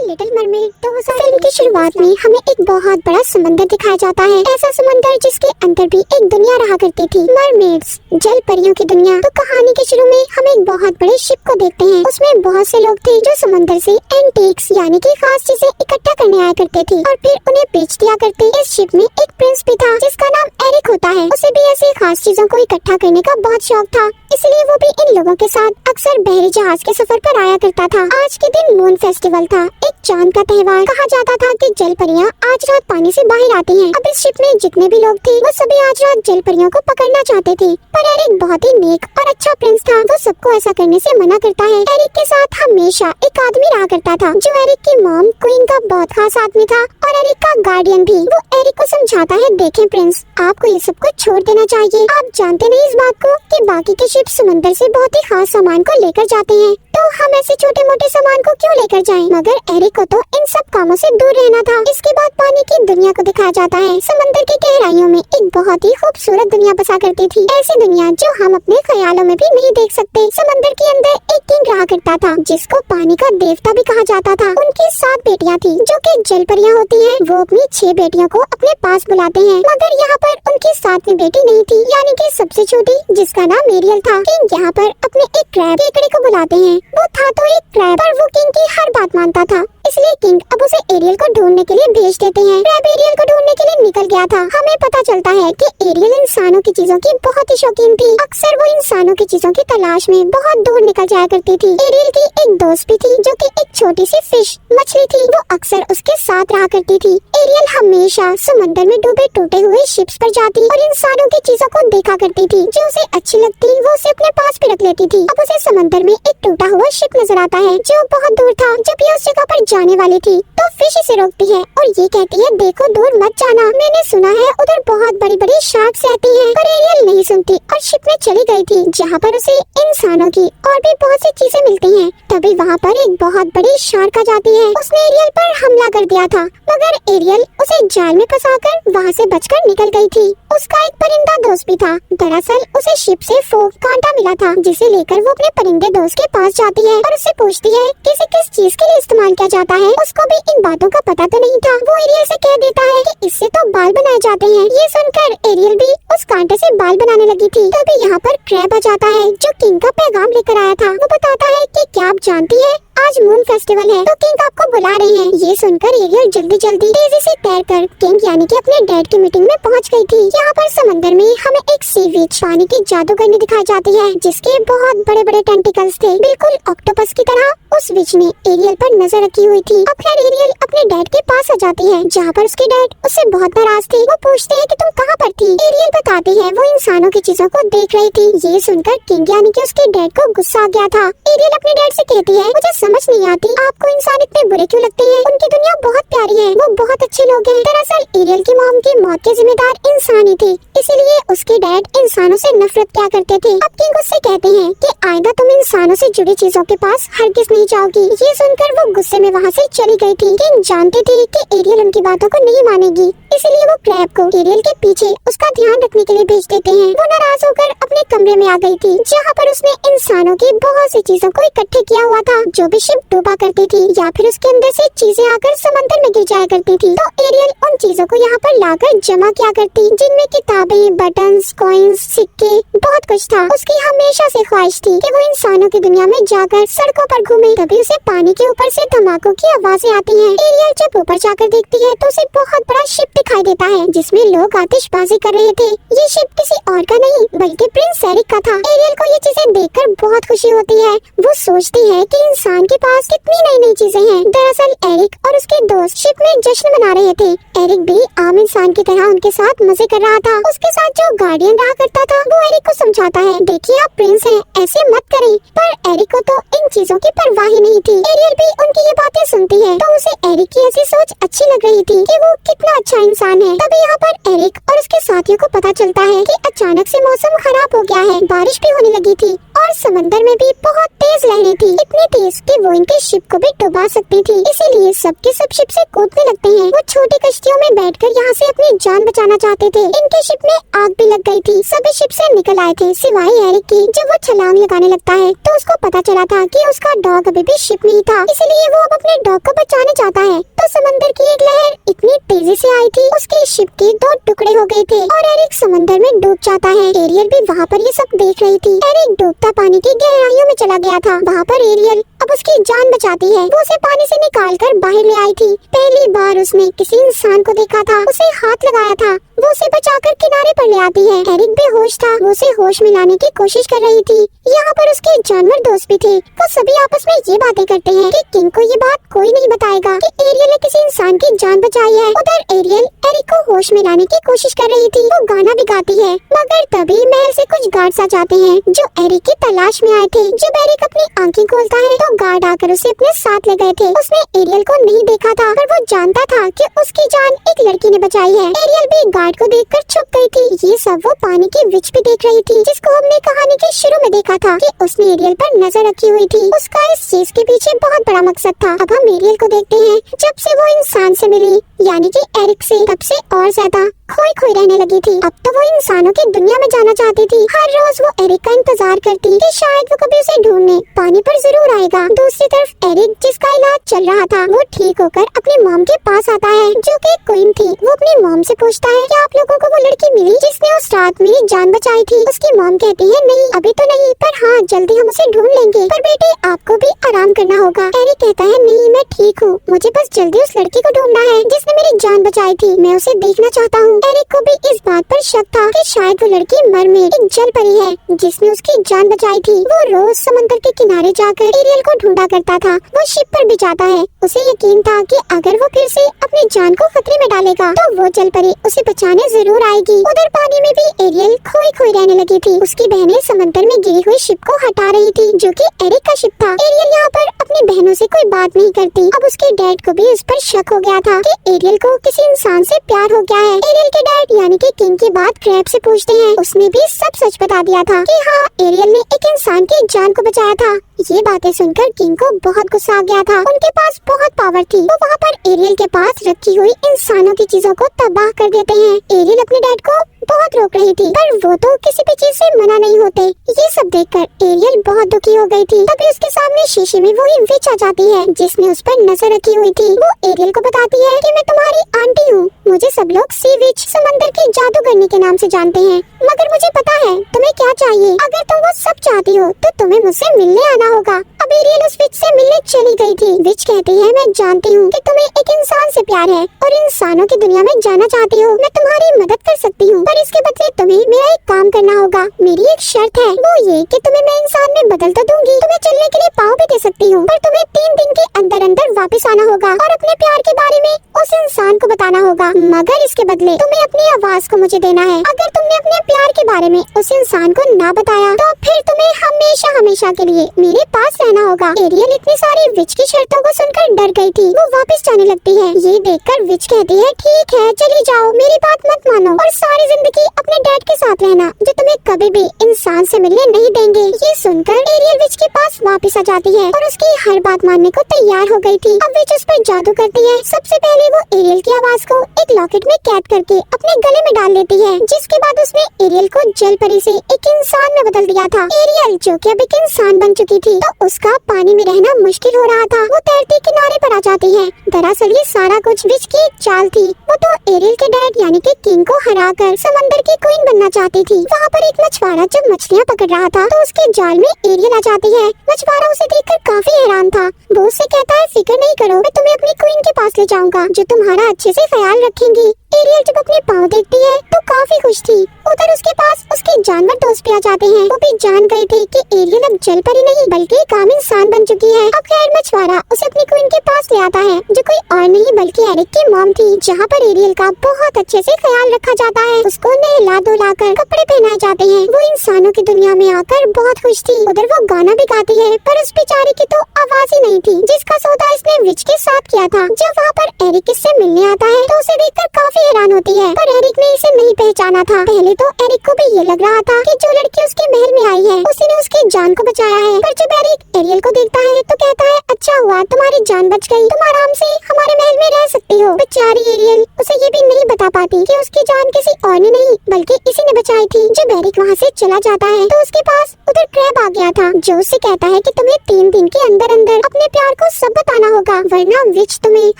Little mermaid. तो film की शुरुआत में हमें एक बहुत बड़ा समंदर दिखाया जाता है, ऐसा समंदर जिसके अंदर भी एक दुनिया रहा करती थी, मरमेड्स, जल परियों की दुनिया। तो कहानी के शुरू में हम एक बहुत बड़े शिप को देखते हैं। उसमें बहुत से लोग थे जो समंदर से एंटीक्स यानी कि खास चीजें इकट्ठा करने आया करते थे और फिर उन्हें बेच दिया करते। इस शिप में एक प्रिंस भी था जिसका नाम एरिक होता है। उसे भी ऐसी खास चीजों को इकट्ठा करने का बहुत शौक था, इसलिए वो भी इन लोगों के साथ अक्सर बहरी जहाज के सफर पर आया करता था। आज के दिन मून फेस्टिवल था, एक चांद का त्योहार। कहा जाता था कि जल परियां आज रात पानी से बाहर आती हैं। अब इस शिप में जितने भी लोग थे वो सभी आज रात जल परियों को पकड़ना चाहते थे, पर एरिक बहुत ही नेक और अच्छा प्रिंस था। वो सबको ऐसा करने से मना करता है। एरिक के साथ हमेशा एक आदमी रहा करता था जो एरिक की मॉम क्वीन का बहुत खास आदमी था और एरिक का गार्डियन भी। वो एरिक को समझाता है, देखें प्रिंस, आपको ये सब कुछ छोड़ देना चाहिए। आप जानते नहीं इस बात को कि बाकी के शिप समंदर से बहुत ही खास सामान को लेकर जाते हैं, तो हम ऐसे छोटे मोटे सामान को क्यों लेकर जाएं? मगर एरिक को तो इन सब कामों से दूर रहना था। इसके बाद पानी की दुनिया को दिखाया जाता है। समंदर की गहराइयों में एक बहुत ही खूबसूरत दुनिया बसा करती थी, ऐसी दुनिया जो हम अपने ख्यालों में भी नहीं देख सकते। समंदर के अंदर एक किंग रहा करता था जिसको पानी का देवता भी कहा जाता था। उनकी 7 बेटियां थी जो कि जल परियां होती हैं। वो अपनी 6 बेटियों को अपने पास बुलाते हैं, मगर यहाँ पर उनकी 7वीं बेटी नहीं थी, यानी कि सबसे छोटी, जिसका नाम एरियल था। किंग यहाँ पर अपने एक क्रैब केकड़े को बुलाते हैं। वो था तो एक क्रैब, पर वो किंग की हर बात मानता था, इसलिए किंग अब उसे एरियल को ढूंढने के लिए भेज देते हैं। क्रैब एरियल को ढूंढने के लिए निकल गया था। हमें पता चलता है कि एरियल इंसानों की चीजों की बहुत ही शौकीन थी। अक्सर वो इंसानों की चीजों की तलाश में बहुत दूर निकल जाया करती थी। एरियल की एक दोस्त भी थी जो कि एक छोटी सी फिश मछली थी। वो अक्सर उसके साथ रहा करती थी। एरियल हमेशा समंदर में डूबे टूटे हुए शिप्स पर जाती और इंसानों की चीजों को देखा करती थी। जो उसे अच्छी लगती वो उसे अपने पास भी रख लेती थी। अब उसे समंदर में एक टूटा हुआ शिप नजर आता है जो बहुत दूर था। जब ये उस जगह पर जाने वाली थी तो फिश इसे रोकती है और ये कहती है, देखो दूर मत जाना, मैंने सुना है उधर बहुत बड़ी बड़ी शार्क्स रहती हैं। पर एरियल नहीं सुनती और शिप में चली गई थी जहाँ पर उसे इंसानों की और भी बहुत सी चीजें मिलती हैं। तभी वहाँ पर एक बहुत बड़ी शार्क आ जाती है। उसने एरियल पर हमला कर दिया था, मगर एरियल उसे जाल में फंसाकर वहाँ से बचकर निकल गई थी। उसका एक परिंदा दोस्त भी था। दरअसल उसे शिप से फोक कांटा मिला था, जिसे लेकर वो अपने परिंदे दोस्त के पास जाती है और उससे पूछती है कि इसे किस चीज के लिए इस्तेमाल किया जाता है। उसको भी इन बातों का पता तो नहीं था। वो एरियल से कह देता है कि इससे तो बाल बनाए जाते हैं। ये सुनकर एरियल भी उस कांटे से बाल बनाने लगी थी। तभी यहाँ पर क्रैब आ जाता है जो किंग का पैगाम लेकर आया था। वो बताता है कि क्या आप जानती है आज मून फेस्टिवल है, तो किंग आपको बुला रहे हैं। ये सुनकर एरियल जल्दी जल्दी तेजी से तैरकर किंग यानी कि अपने डैड की मीटिंग में पहुंच गई थी। यहाँ पर समंदर में हमें एक सी विच पानी की जादूगरनी दिखाई जाती है जिसके बहुत बड़े बड़े टेंटिकल्स थे, बिल्कुल ऑक्टोपस की तरह। उस विच ने एरियल पर नजर रखी हुई थी। अब खैर एरियल अपने डैड के पास आ जाती है जहाँ पर उसके डैड उससे बहुत नाराज थे। वो पूछते हैं कि तुम कहाँ पर थी? एरियल बताती है वो इंसानों की चीजों को देख रही थी। ये सुनकर किंग यानी कि उसके डैड को गुस्सा आ गया था। एरियल अपने डैड से कहती है, मुझे समझ नहीं आती आपको इंसान इतने बुरे क्यों लगते हैं? उनकी दुनिया बहुत प्यारी है, वो बहुत अच्छे लोग हैं। दरअसल एरियल की मॉम की मौत के जिम्मेदार इंसान ही थे, इसीलिए उसके डैड इंसानों से नफरत किया करते थे। अब किंग उससे कहते हैं कि आइंदा तुम इंसानों से जुड़ी चीजों के पास हरगिज नहीं जाओगी। ये सुनकर वो गुस्से में वहाँ से चली गई थी। किंग जानते थे कि एरियल उनकी बातों को नहीं मानेगी, इसलिए वो क्रैब को एरियल के पीछे उसका ध्यान रखने के लिए भेज देते हैं। वो नाराज होकर अपने कमरे में आ गई थी जहाँ पर उसने इंसानों की बहुत सी चीजों को इकट्ठे किया हुआ था जो भी शिप डूबा करती थी या फिर उसके अंदर से चीजें आकर समंदर में गिर जाया करती थी। तो एरियल उन चीजों को यहाँ पर लाकर जमा किया करती, जिनमें किताबें, बटन्स, कॉइन्स, सिक्के, बहुत कुछ था। उसकी हमेशा से ख्वाहिश थी कि वो इंसानों की दुनिया में जाकर सड़कों पर घूमे। तभी उसे पानी के ऊपर से धमाकों की आवाजें आती हैं। एरियल जब ऊपर जाकर देखती है तो उसे बहुत बड़ा शिप दिखाई देता है जिसमें लोग आतिशबाजी कर रहे थे। ये शिप किसी और का नहीं बल्कि प्रिंस एरिक का था। एरियल को ये चीजें देखकर बहुत खुशी होती है। वो सोचती है कि इंसान के पास कितनी नई नई चीजें हैं। दरअसल एरिक और उसके दोस्त शिप में जश्न मना रहे थे। एरिक भी आम इंसान की तरह उनके साथ मजे कर रहा था। उसके साथ जो गार्डियन रहा करता था वो एरिक को समझाता है, देखिए आप प्रिंस हैं, ऐसे मत करें। पर एरिक को तो इन चीजों की परवाह ही नहीं थी। एरियल भी उनकी ये बातें सुनती है तो उसे एरिक की ऐसी सोच अच्छी लग रही थी कि वो कितना अच्छा इंसान है। तभी यहाँ पर एरिक और उसके साथियों को पता चलता है कि अचानक से मौसम खराब हो गया है, बारिश भी होने लगी थी और समंदर में भी बहुत तेज लहरें थी, इतनी तेज कि वो इनके शिप को भी डुबा सकती थी। इसीलिए सबके सब शिप से कूदने लगते हैं। वो छोटी कश्तियों में बैठकर यहाँ से अपनी जान बचाना चाहते थे। इनके शिप में आग भी लग गई थी। सभी शिप से निकल आए थे सिवाय एरिक की। जब वो छलांग लगाने लगता है तो उसको पता चला था कि उसका डॉग अभी भी शिप में ही था, इसीलिए वो अब अपने डॉग को बचाने चाहता है। तो समंदर की एक लहर इतनी तेजी से आई थी, उसके शिप के 2 टुकड़े हो गए थे और एरिक समंदर में डूब जाता है। एरियल भी वहाँ पर ये सब देख रही थी। एरिक डूबता पानी की गहराइयों में चला गया था। वहाँ पर एरियल अब उसकी जान बचाती है। वो उसे पानी से निकालकर बाहर ले आई थी। पहली बार उसने किसी इंसान को देखा था, उसे हाथ लगाया था। वो उसे बचाकर किनारे पर ले आती है। एरिक बेहोश था, वो उसे होश में लाने की कोशिश कर रही थी। यहाँ पर उसके जानवर दोस्त भी थे। वो सभी आपस में ये बातें करते हैं कि किंग को ये बात कोई नहीं बताएगा कि एरियल ने किसी इंसान की जान बचाई है। उधर एरियल एरिक को होश में लाने की कोशिश कर रही थी। वो गाना भी गाती है, मगर तभी महल से कुछ गार्ड्स आ जाते हैं जो एरिक की तलाश में आए थे। जब एरिक अपनी आंखें खोलता है तो गार्ड आकर उसे अपने साथ ले गए थे। उसने एरियल को नहीं देखा था, पर वो जानता था कि उसकी जान एक लड़की ने बचाई है। एरियल भी गार्ड को देखकर छुप गई थी। ये सब वो पानी की विच भी देख रही थी, जिसको हमने कहानी के शुरू में देखा था कि उसने एरियल पर नजर रखी हुई थी। उसका इस चीज के पीछे बहुत बड़ा मकसद था। अब हम एरियल को देखते हैं। जब से वो इंसान से मिली, यानी कि एरिक से, तब से और ज्यादा खोई खोई रहने लगी थी। अब तो वो इंसानों की दुनिया में जाना चाहती थी। हर रोज वो एरिक का इंतजार करती कि शायद वो कभी उसे ढूंढने पानी पर जरूर आएगा। दूसरी तरफ एरिक, जिसका इलाज चल रहा था, वो ठीक होकर अपनी मॉम के पास आता है जो कि क्वीन थी। वो अपनी मॉम से पूछता है कि आप लोगों को वो लड़की मिली जिसने उस रात मेरी जान बचाई थी? उसकी मॉम कहती है नहीं, अभी तो नहीं, पर हाँ जल्दी हम उसे ढूंढ लेंगे। पर बेटे आपको भी आराम करना होगा। एरिक कहता है नहीं, मैं ठीक हूँ, मुझे बस जल्दी उस लड़की को ढूंढना है जिसने मेरी जान बचाई थी। मैं उसे देखना चाहता हूँ। एरिक को भी इस बात पर शक था कि शायद वो लड़की मरमेड, एक जल परी है जिसने उसकी जान बचाई थी। वो रोज समंदर के किनारे जाकर एरियल को ढूंढा करता था। वो शिप पर भी जाता है। उसे यकीन था कि अगर वो फिर से अपनी जान को खतरे में डालेगा तो वो जल परी उसे बचाने जरूर आएगी। उधर पानी में भी एरियल खोई खोई रहने लगी थी। उसकी बहनें समंदर में गिरी हुई शिप को हटा रही थी जो कि एरिक का शिप था। एरियल यहाँ पर अपनी बहनों से कोई बात नहीं करती। अब उसके डैड को भी इस पर शक हो गया था कि एरियल को किसी इंसान से प्यार हो गया है। एरियल के डैड यानी कि किंग की बात क्रैब से पूछते हैं। उसने भी सब सच बता दिया था कि हाँ एरियल ने एक इंसान की जान को बचाया था। ये बातें सुनकर किंग को बहुत गुस्सा आ गया था। उनके पास बहुत पावर थी। वो वहाँ पर एरियल के पास रखी हुई इंसानों की चीजों को तबाह कर देते हैं। एरियल अपने डैड को बहुत रोक रही थी, पर वो तो किसी भी चीज से मना नहीं होते। ये सब देखकर एरियल बहुत दुखी हो गई थी। तभी उसके सामने शीशे में वही विच आ जाती है जिसने उस पर नजर रखी हुई थी। वो एरियल को बताती है कि मैं तुम्हारी आंटी हूँ। मुझे सब लोग सी विच, समंदर की जादूगरनी के नाम से जानते हैं, मगर मुझे पता है तुम्हें क्या चाहिए। अगर तुम वो सब चाहती हो तो तुम्हें मुझसे मिलने आना होगा। अब एरियल उस विच से मिलने चली गई थी। विच कहती है मैं जानती हूँ कि तुम्हें एक इंसान से प्यार है और इंसानों की दुनिया में जाना चाहती हो। मैं तुम्हारी मदद कर सकती हूँ, पर इसके बदले तुम्हें मेरा एक काम करना होगा। मेरी एक शर्त है, वो ये कि तुम्हें मैं इंसान में बदल तो दूंगी, तुम्हें चलने के लिए पाँव भी दे सकती हूँ, पर तुम्हें 3 दिन के अंदर अंदर वापस आना होगा और अपने प्यार के बारे में उस इंसान को बताना होगा। मगर इसके बदले तुम्हें अपनी आवाज को मुझे देना है। अगर तुमने अपने प्यार के बारे में उस इंसान को ना बताया तो फिर तुम्हें हमेशा हमेशा के लिए मेरे पास रहना होगा। एरियल इतनी सारी विच की शर्तों को सुनकर डर गई थी। वो वापस जाने लगती है। ये देखकर विच कहती है ठीक है चली जाओ, मेरी बात मत मानो और सारी जिंदगी अपने डैड के साथ रहना जो तुम्हें कभी भी इंसान से मिलने नहीं देंगे। ये सुनकर एरियल विच के पास वापस आ जाती है और उसकी हर बात मानने को तैयार हो गई थी। अब विच उस पर जादू करती है। सबसे पहले वो एरियल की आवाज को एक लॉकेट में कैद करके अपने गले में डाल लेती है, जिसके बाद उसने एरियल को जल परी से एक इंसान में बदल दिया था। एरियल जो कि अब एक इंसान बन चुकी थी तो उसका पानी में रहना मुश्किल हो रहा था। वो तैरती किनारे पर आ जाती है। दरअसल ये सारा कुछ विच की एक चाल थी। वो तो एरियल के डैड यानी कि किंग को हराकर समंदर की क्वीन बनना चाहती थी। वहाँ पर एक मछुआरा जब मछलियाँ पकड़ रहा था तो उसके जाल में एरियल आ जाती है। मछुआरा उसे देखकर काफी हैरान था। वो उससे कहता है फिक्र नहीं करो, मैं तुम्हें अपनी क्वीन के पास ले जाऊंगा जो तुम्हारा अच्छे से ख्याल रखेंगी। एरियल जब अपने पाँव देखती है तो काफी खुश थी। उधर उसके पास उसके जानवर दोस्त भी आ जाते हैं। वो भी जान गए थे कि एरियल अब जल परी नहीं बल्कि एक आम इंसान बन चुकी है। अब खैर मछुआरा उसे अपनी क्वीन के पास ले आता है जो कोई और नहीं बल्कि एरिक की मॉम थी, जहाँ पर एरियल का बहुत अच्छे से ख्याल रखा जाता है। उसको नहला धुला कर कपड़े पहनाए जाते हैं। वो इंसानों की दुनिया में आकर बहुत खुश थी। उधर वो गाना भी गाती है, पर उस बेचारी की तो आवाज ही नहीं थी जिसका सौदा इसने विच के साथ याद किया था। जब वहाँ पर एरिक इससे मिलने आता है तो उसे देखकर काफी हैरान होती है, पर एरिक ने इसे नहीं पहचाना था। पहले तो एरिक को भी ये लग रहा था कि जो लड़की उसके महल में आई है उसी ने उसकी जान को बचाया है, पर जब एरिक एरियल को देखता है तो कहता है अच्छा हुआ तुम्हारी जान बच गई, तुम आराम से हमारे महल में रह सकती हो। बेचारी एरियल उसे ये भी नहीं बता पाती कि उसकी जान किसी और ने नहीं बल्कि इसी ने बचाई थी। जब एरिक वहाँ से चला जाता है तो उसके पास उधर क्रैब आ गया था, जो उससे कहता है कि तुम्हें 3 दिन के अंदर अंदर अपने प्यार को सब बताना होगा, वरना विच तुम्हें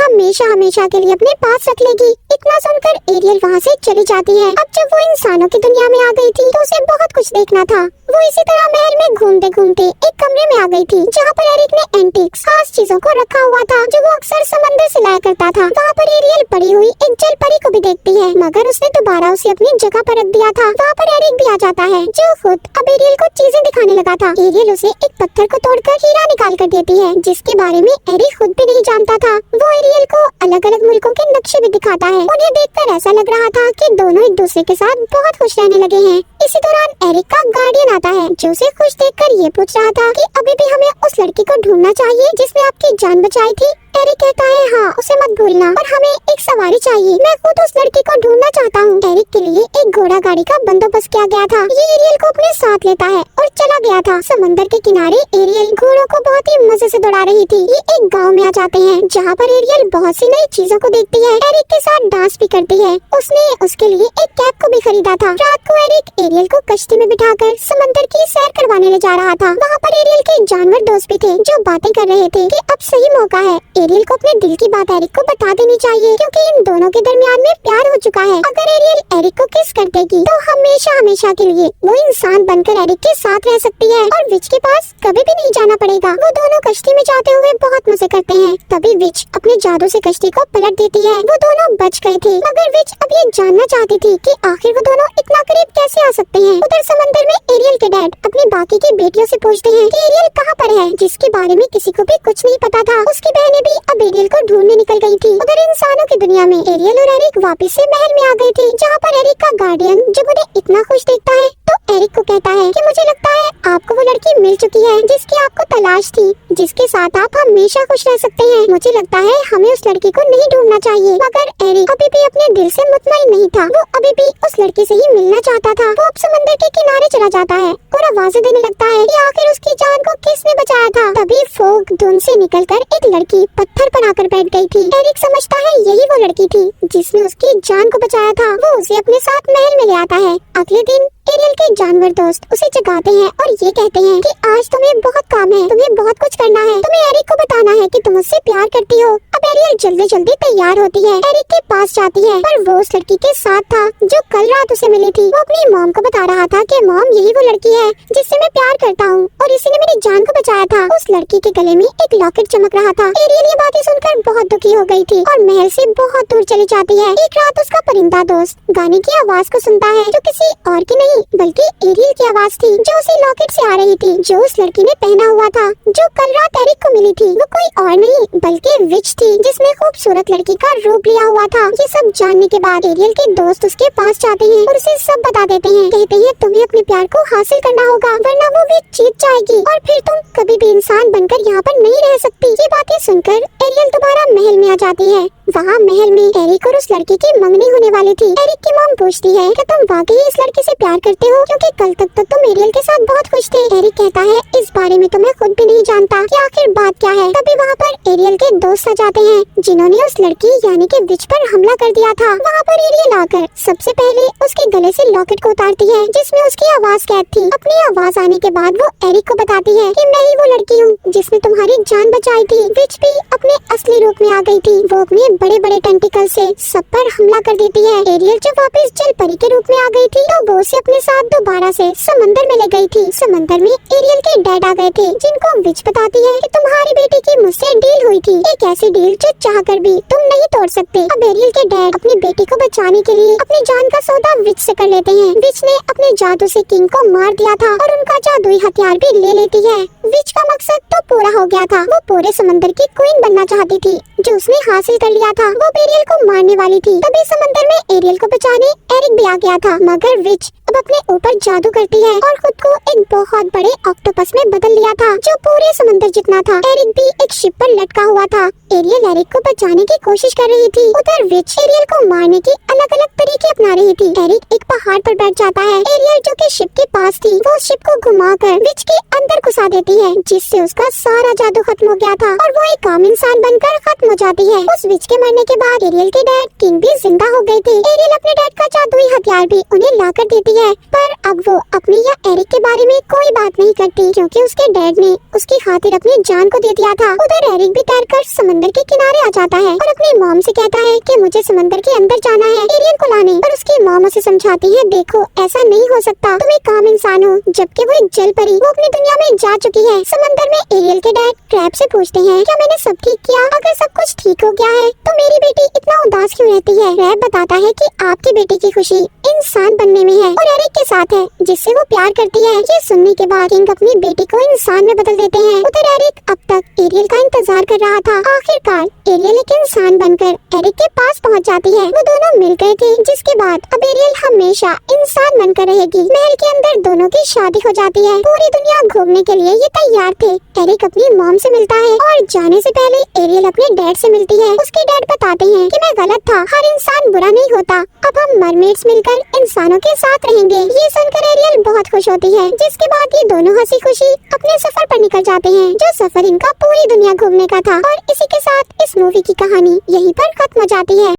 हमेशा हमेशा के लिए अपने पास रख लेगी। इतना सुनकर एरियल वहाँ से चली जाती है। अब जब वो इंसानों की दुनिया में आ गई थी तो उसे बहुत कुछ देखना था। वो इसी तरह महल में घूमते घूमते एक कमरे में आ गई थी जहाँ पर एरिक ने एंटीक्स खास चीजों को रखा हुआ था जो वो अक्सर समंदर से लाया करता था। वहाँ पर एरियल पड़ी हुई एक जल परी को भी देखती है, मगर उसने दोबारा उसे अपनी जगह पर रख दिया था। वहाँ पर एरिक भी आ जाता है जो खुद अब एरियल को चीजें दिखाने लगा था। एरियल उसे एक पत्थर को तोड़कर हीरा निकाल कर देती है, जिसके बारे में एरिक खुद भी नहीं जानता था। वो एरियल को अलग अलग मुल्कों के नक्शे भी दिखाता है। उन्हें देखकर ऐसा लग रहा था कि दोनों एक दूसरे के साथ बहुत खुश रहने लगे हैं। इसी दौरान एरिक का गार्डियन आता है जो उसे खुश देखकर ये पूछ रहा था कि अभी भी हमें उस लड़की को ढूंढना चाहिए जिसने आपकी जान बचाई थी। एरिक कहता है हाँ, उसे मत भूलना, और हमें एक सवारी चाहिए। मैं खुद उस लड़की को ढूंढना चाहता हूँ। एरिक के लिए एक घोड़ा गाड़ी का बंदोबस्त किया गया था। ये एरियल को अपने साथ लेता है और चला गया था। समंदर के किनारे एरियल घोड़ों को बहुत ही मजे से दौड़ा रही थी। ये एक गाँव में आ जाते हैं जहाँ पर एरियल बहुत सी नई चीजों को देखती है। एरिक के साथ डांस भी करती है। उसने उसके लिए एक कैप को भी खरीदा था। रात को एरिक एरियल को कश्ती में बिठाकर समंदर की सैर करवाने ले जा रहा था। वहाँ पर एरियल के जानवर दोस्त भी थे जो बातें कर रहे थे कि अब सही मौका है एरियल को अपने दिल की बात एरिक को बता देनी चाहिए, क्योंकि इन दोनों के दरमियान में प्यार हो चुका है। अगर एरियल एरिक को किस कर देगी तो हमेशा हमेशा के लिए वो इंसान बनकर एरिक के साथ रह सकती है और विच के पास कभी भी नहीं जाना पड़ेगा। वो दोनों कश्ती में जाते हुए बहुत मजे करते हैं। तभी विच अपने जादू से कश्ती को पलट देती है। वो दोनों बच गए थे, मगर विच अब ये जानना चाहती थी कि आखिर वो दोनों इतना करीब कैसे आ सकते हैं। उधर समंदर में एरियल के डैड अपनी बाकी की बेटियों से पूछते हैं कि एरियल कहाँ पर है, जिसके बारे में किसी को भी कुछ नहीं पता था। उसकी बहनें भी अब एरियल को ढूंढने निकल गई थी। उधर इंसानों की दुनिया में एरियल और एरिक वापस से महल में आ गई थी, जहाँ पर एरिक का गार्डियन जब उन्हें इतना खुश देखता है तो एरिक को कहता है कि मुझे लगता है आपको वो लड़की मिल चुकी है जिसकी आपको तलाश थी, जिसके साथ आप हमेशा खुश रह सकते हैं। मुझे लगता है हमें उस लड़की को नहीं ढूंढना चाहिए। मगर एरिक अभी भी अपने दिल से मुतमईन नहीं था। वो अभी भी उस लड़की से ही मिलना चाहता था। वो अब समंदर के किनारे चला जाता है और आवाजें देने लगता है कि आखिर उसकी जान को किसने बचाया था। तभी फोग धुंध से निकलकर एक लड़की पत्थर पर आकर बैठ गई थी। एरिक समझता है यही वो लड़की थी जिसने उसकी जान को बचाया था। वो उसे अपने साथ महल में ले आता है। अगले दिन एरियल के जानवर दोस्त उसे जगाते हैं और ये कहते हैं कि आज तुम्हें बहुत काम है, तुम्हें बहुत कुछ करना है, तुम्हें एरिक को बताना है कि तुम उससे प्यार करती हो। अब एरियल जल्दी जल्दी तैयार होती है, एरिक के पास जाती है, पर वो उस लड़की के साथ था जो कल रात उसे मिली थी। वो अपनी मॉम को बता रहा था कि मॉम यही वो लड़की है जिससे मैं प्यार करता हूँ और इसी ने मेरी जान को बचाया था। उस लड़की के गले में एक लॉकेट चमक रहा था। एरियल ये बातें सुनकर बहुत दुखी हो गई थी और महल से बहुत दूर चली जाती है। एक रात उसका परिंदा दोस्त गाने की आवाज को सुनता है जो किसी और की नहीं बल्कि एरियल की आवाज थी, जो उसी लॉकेट से आ रही थी जो उस लड़की ने पहना हुआ था, जो कल रात एरिक को मिली थी। वो कोई और नहीं बल्कि विच थी जिसने खूबसूरत लड़की का रूप लिया हुआ था। ये सब जानने के बाद एरियल के दोस्त उसके पास जाते हैं और उसे सब बता देते हैं। कहते हैं तुम्हें अपने प्यार को हासिल करना होगा, वरना वो विच जीत जाएगी और फिर तुम कभी भी इंसान बनकर यहाँ पर नहीं रह सकती। ये बातें सुनकर एरियल दोबारा महल में आ जाती है। वहाँ महल में एरिक और उस लड़की की मंगनी होने वाली थी। एरिक की मॉम पूछती है कि तुम वाकई इस लड़की से प्यार करते हो, क्योंकि कल तक तो तुम एरियल के साथ बहुत खुश थे। एरिक कहता है इस बारे में तो मैं खुद भी नहीं जानता कि आखिर बात क्या है। तभी वहाँ पर एरियल के दोस्त आ जाते हैं जिन्होंने उस लड़की यानी कि विच पर हमला कर दिया था। वहाँ पर एरियल आकर सबसे पहले उसके गले से लॉकेट को उतारती है जिसमें उसकी आवाज कैद थी। अपनी आवाज आने के बाद वो एरिक को बताती है कि मैं ही वो लड़की हूँ जिसने तुम्हारी जान बचाई थी। विच भी अपने असली रूप में आ गई थी। वो अपने बड़े बड़े टेंटिकल से सब पर हमला कर देती है। एरियल जब वापस जल परी के रूप में आ गई थी तो वो उसे अपने साथ दोबारा से समंदर में ले गई थी। समंदर में एरियल के डैड आ गए थे जिनको विच बताती है कि तुम्हारी बेटी की मुझसे डील हुई थी, एक ऐसी डील जो चाहकर भी तुम नहीं तोड़ सकते। अब एरियल के डैड अपनी बेटी को बचाने के लिए अपनी जान का सौदा विच से कर लेते हैं। विच ने अपने जादू से किंग को मार दिया था और उनका जादुई हथियार भी ले लेती है। विच का मकसद तो पूरा हो गया था। वो पूरे समंदर की क्वीन बनना चाहती थी जो उसने हासिल कर लिया था। वो एरियल को मारने वाली थी। तभी समंदर में एरियल को बचाने एरिक भी आ गया था, मगर विच अब अपने ऊपर जादू करती है और खुद को एक बहुत बड़े ऑक्टोपस में बदल लिया था जो पूरे समंदर जितना था। एरिक भी एक शिप पर लटका हुआ था। एरियल एरिक को बचाने की कोशिश कर रही थी, उधर विच एरियल को मारने की अलग अलग तरीके अपना रही थी। एरिक एक पहाड़ पर बैठ जाता है। एरियल जो कि शिप के पास थी, वो शिप को घुमाकर विच के अंदर घुसा देती है, जिससे उसका सारा जादू खत्म हो गया था और वो एक आम इंसान बनकर खत्म हो जाती है। उस विच के मरने के बाद एरियल के डैड किंग भी जिंदा हो गए थे। एरियल अपने डैड का जादुई हथियार भी उन्हें ला कर देती है, पर अब वो अपनी या एरिक के बारे में कोई बात नहीं करती, क्योंकि उसके डैड ने उसकी खातिर अपनी जान को दे दिया था। उधर एरिक भी तैरकर समंदर के किनारे आ जाता है और अपनी मॉम से कहता है कि मुझे समंदर के अंदर जाना है एरियल को लाने, पर उसकी मॉम उसे समझाती है, देखो ऐसा नहीं हो सकता, तुम एक आम इंसान हो, जबकि वो एक जल परी, वो अपनी दुनिया में जा चुकी है। समंदर में एरियल के डैड क्रैब से पूछते हैं, क्या मैंने सब ठीक किया? अगर सब कुछ ठीक हो गया है तो मेरी बेटी इतना उदास क्यों रहती है? क्रैब बताता है कि आपकी बेटी की खुशी इंसान बनने में है और एरिक के साथ है, जिससे वो प्यार करती है। ये सुनने के बाद किंग अपनी बेटी को इंसान में बदल देते हैं। उधर एरिक अब तक एरियल का इंतजार कर रहा था। आखिरकार एरियल एक इंसान बनकर एरिक के पास पहुंच जाती है। वो दोनों मिल गए थे, जिसके बाद अब एरियल हमेशा इंसान बनकर रहेगी। महल के अंदर दोनों की शादी हो जाती है। पूरी दुनिया घूमने के लिए ये तैयार थे। एरिक अपनी मॉम से मिलता है और जाने से पहले एरियल अपने डैड से मिलती है। उसके डैड बताते हैं कि मैं गलत था, हर इंसान बुरा नहीं होता, अब हम मरमेड्स मिलकर इंसानों के साथ रहेंगे। ये सुनकर एरियल बहुत खुश होती है, जिसके बाद ये दोनों हंसी खुशी अपने सफर पर निकल जाते हैं, जो सफर इनका पूरी दुनिया घूमने का था। और इसी के साथ इस मूवी की कहानी यहीं पर खत्म हो जाती है।